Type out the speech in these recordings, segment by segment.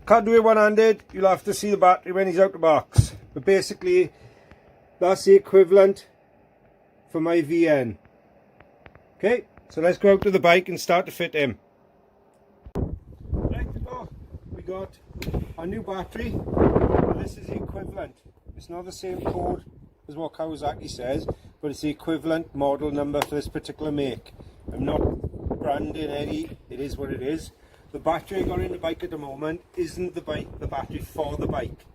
can't do it one-handed, you'll have to see the battery when he's out the box. But basically, that's the equivalent for my VN. Okay, so let's go out to the bike and start to fit him. Right, we got a new battery. This is the equivalent. It's not the same code as what Kawasaki says, but it's the equivalent model number for this particular make. I'm not branding any, it is what it is. The battery I got in the bike at the moment isn't the battery for the bike.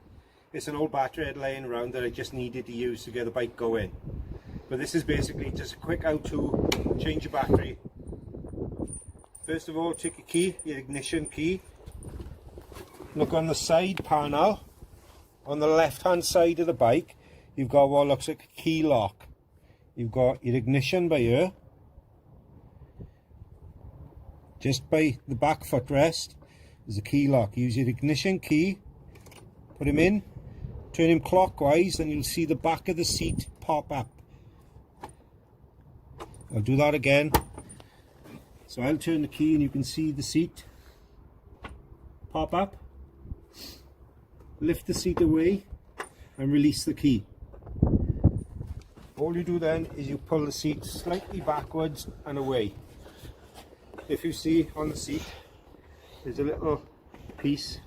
It's an old battery I had laying around that I just needed to use to get the bike going. But this is basically just a quick how to change your battery. First of all, take your key, your ignition key. Look on the side panel. On the left hand side of the bike, you've got what looks like a key lock. You've got your ignition by here. Just by the back footrest is a key lock. Use your ignition key, put him in, turn him clockwise, and you'll see the back of the seat pop up. I'll do that again. So I'll turn the key and you can see the seat pop up. Lift the seat away and release the key. All you do then is you pull the seat slightly backwards and away. If you see on the seat, there's a little piece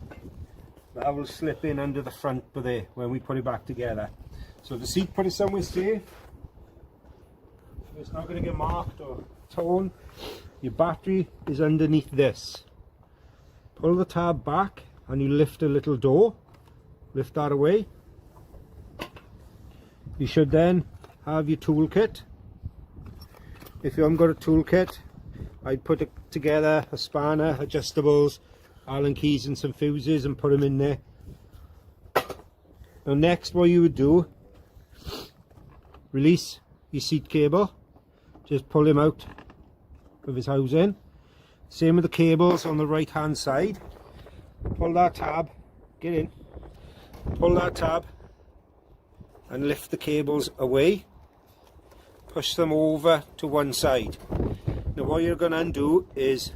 that will slip in under the front of there when we put it back together. So the seat, put it somewhere safe. It's not going to get marked or torn. Your battery is underneath this. Pull the tab back and you lift a little door. Lift that away. You should then have your toolkit. If you haven't got a toolkit, I'd put it together, a spanner, adjustables, Allen keys and some fuses and put them in there. Now next what you would do, release your seat cable. Just pull him out of his housing. Same with the cables on the right hand side. Pull that tab, get in, pull that tab and lift the cables away. Push them over to one side. Now what you're going to undo is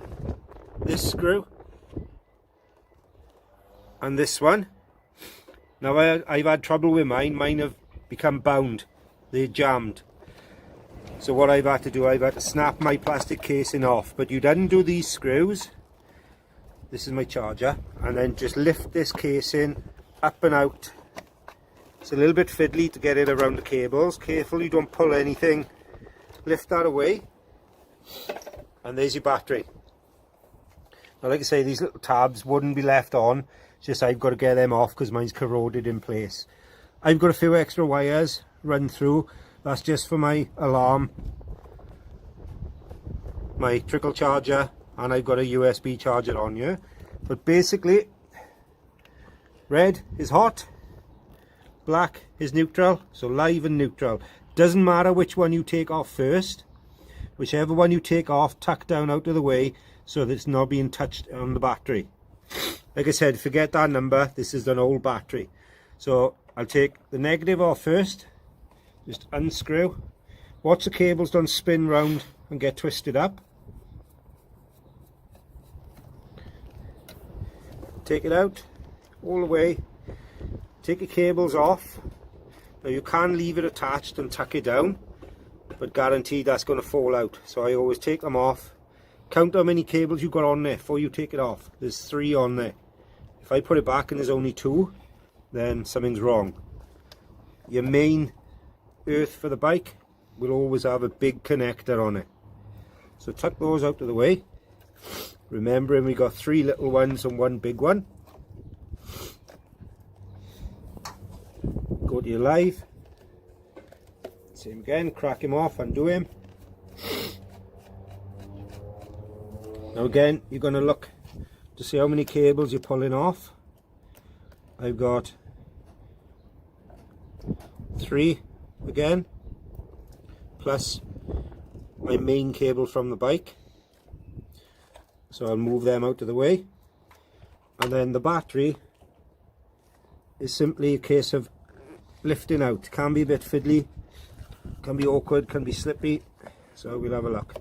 this screw and this one. Now I've had trouble with mine have become bound, they're jammed. So what I've had to do, I've had to snap my plastic casing off. But you'd undo these screws, this is my charger, and then just lift this casing up and out. It's a little bit fiddly to get it around the cables. Careful you don't pull anything. Lift that away, and there's your battery. Now like I say, these little tabs wouldn't be left on, it's just I've got to get them off because mine's corroded in place. I've got a few extra wires run through. That's just for my alarm, my trickle charger, and I've got a USB charger on here. But basically, red is hot, black is neutral, so live and neutral. Doesn't matter which one you take off first. Whichever one you take off, tuck down out of the way so that it's not being touched on the battery. Like I said, forget that number, this is an old battery. So I'll take the negative off first. Just unscrew. Watch the cables don't spin round and get twisted up. Take it out all the way. Take your cables off. Now you can leave it attached and tuck it down, but guaranteed that's going to fall out. So I always take them off. Count how many cables you've got on there before you take it off. There's 3 on there. If I put it back and there's only 2, then something's wrong. Your main earth for the bike will always have a big connector on it. So tuck those out of the way. Remembering we got 3 little ones and 1 big one. Go to your live. Same again, crack him off, undo him. Now again, you're going to look to see how many cables you're pulling off. I've got 3 again, plus my main cable from the bike. So I'll move them out of the way. And then the battery is simply a case of lifting out. Can be a bit fiddly, can be awkward, can be slippy. So we'll have a look.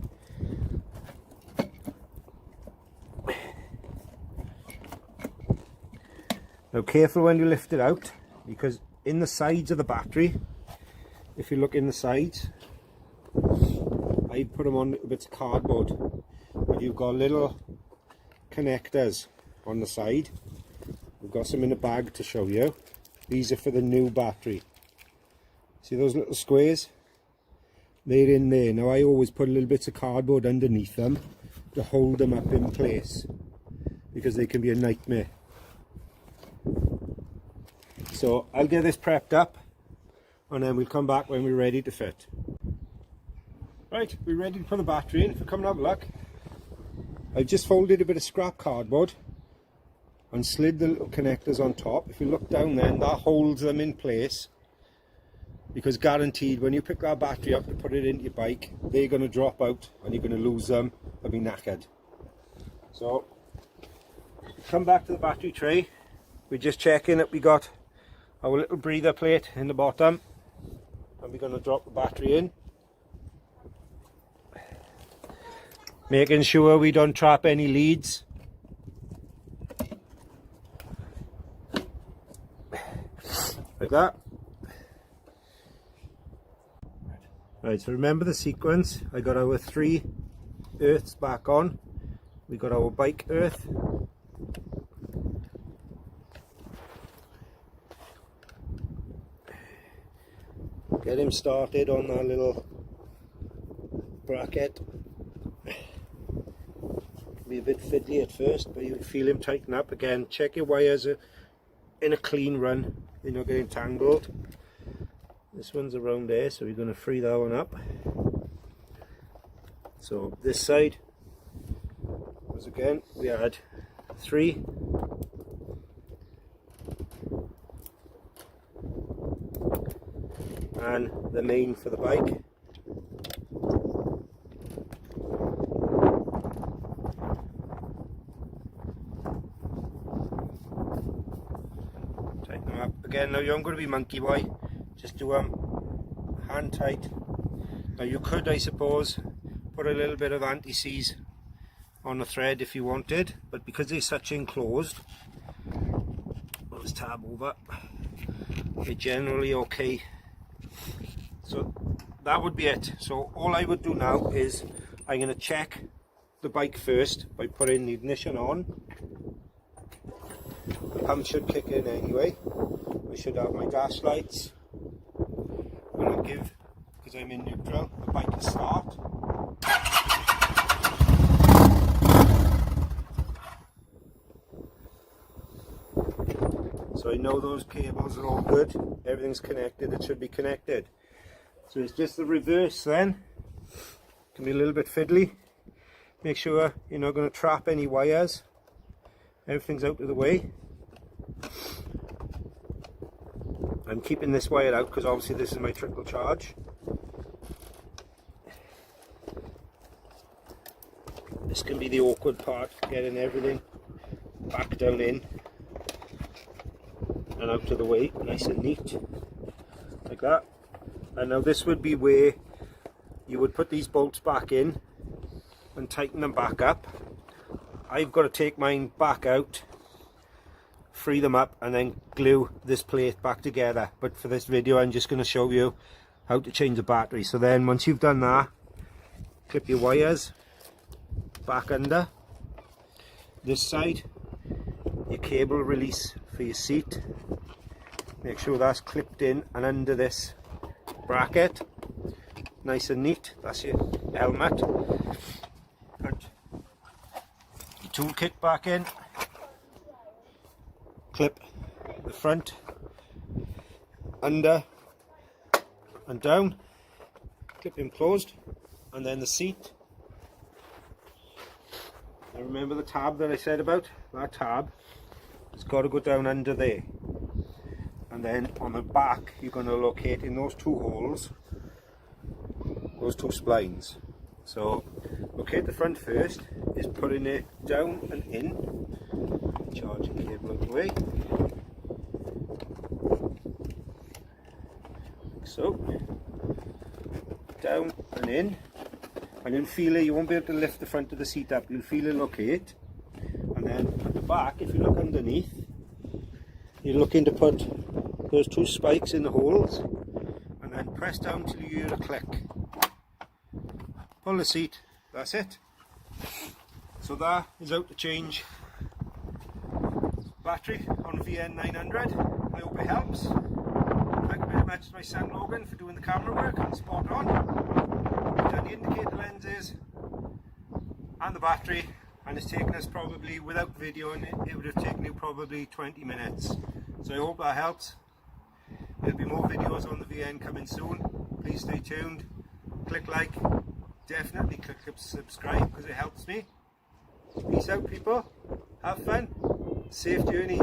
Now careful when you lift it out, because in the sides of the battery, if you look in the sides, I put them on little bits of cardboard, but you've got little connectors on the side. We've got some in a bag to show you. These are for the new battery. See those little squares? They're in there. Now I always put a little bit of cardboard underneath them to hold them up in place, because they can be a nightmare. So I'll get this prepped up and then we'll come back when we're ready to fit. Right, we're ready to put the battery in. If we come and have a look, I've just folded a bit of scrap cardboard and slid the little connectors on top. If you look down then, that holds them in place, because guaranteed when you pick that battery up to put it into your bike, they're going to drop out and you're going to lose them and be knackered. So come back to the battery tray. We're just checking that we got our little breather plate in the bottom, and we're going to drop the battery in, making sure we don't trap any leads. Like that. Right, so remember the sequence. I got our 3 earths back on. We got our bike earth. Get him started on that little bracket. Be a bit fiddly at first, but you'll feel him tighten up. Again, check your wires in a clean run, you're not getting tangled. This one's around there, so we're going to free that one up. So this side was, again, we had 3. And the main for the bike. Tighten them up. Again, now you aren't going to be monkey boy. Just do them hand tight. Now you could, I suppose, put a little bit of anti-seize on the thread if you wanted, but because they're such enclosed, well, let's tab over, they're generally okay. So that would be it. So all I would do now is I'm going to check the bike first by putting the ignition on. The pump should kick in anyway. I should have my dash lights. I'm going to give, because I'm in neutral, the bike a start. So I know those cables are all good. Everything's connected. It should be connected. So it's just the reverse then. Can be a little bit fiddly. Make sure you're not going to trap any wires. Everything's out of the way. I'm keeping this wire out because obviously this is my trickle charge. This can be the awkward part, getting everything back down in and out of the way, nice and neat, like that. And now this would be where you would put these bolts back in and tighten them back up. I've got to take mine back out, free them up, and then glue this plate back together. But for this video I'm just going to show you how to change the battery. So then once you've done that, clip your wires back under this side, your cable release for your seat, make sure that's clipped in and under this bracket, nice and neat. That's your helmet. Put your toolkit back in, clip the front under and down, clip him closed, and then the seat. Now remember the tab that I said about? That tab has got to go down under there, and then on the back you're going to locate in those 2 holes those 2 splines. So locate the front first, is putting it down and in, charging cable out the way, like so, down and in, and you'll feel it. You won't be able to lift the front of the seat up, you'll feel it locate. And then at the back, if you look underneath, you're looking to put those 2 spikes in the holes and then press down till you hear a click. Pull the seat, that's it. So that is out to change battery on VN 900. I hope it helps. Thank you very much to my son Logan for doing the camera work, spot on. We've done the indicator lenses and the battery, and it's taken us probably, without video in it, it would have taken you probably 20 minutes. So I hope that helps. There'll be more videos on the VN coming soon. Please stay tuned. Click like, definitely click subscribe because it helps me. Peace out people, have fun, safe journeys.